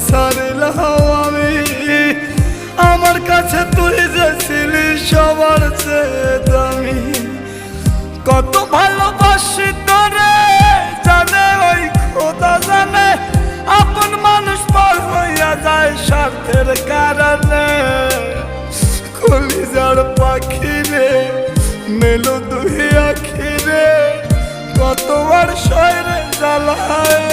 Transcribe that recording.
সারিলাম আমি। আমার কাছে তুই যে ছিলি সবার চেয়ে দামি। কত ভালোবাসি তোরে জানে ওই খোদা জানে, আপন মানুষ পর হইয়া যায় স্বার্থের কারণে। কলিজার পাখি রে মেলো দুই আখি রে, কতবার শয়রে জ্বালায়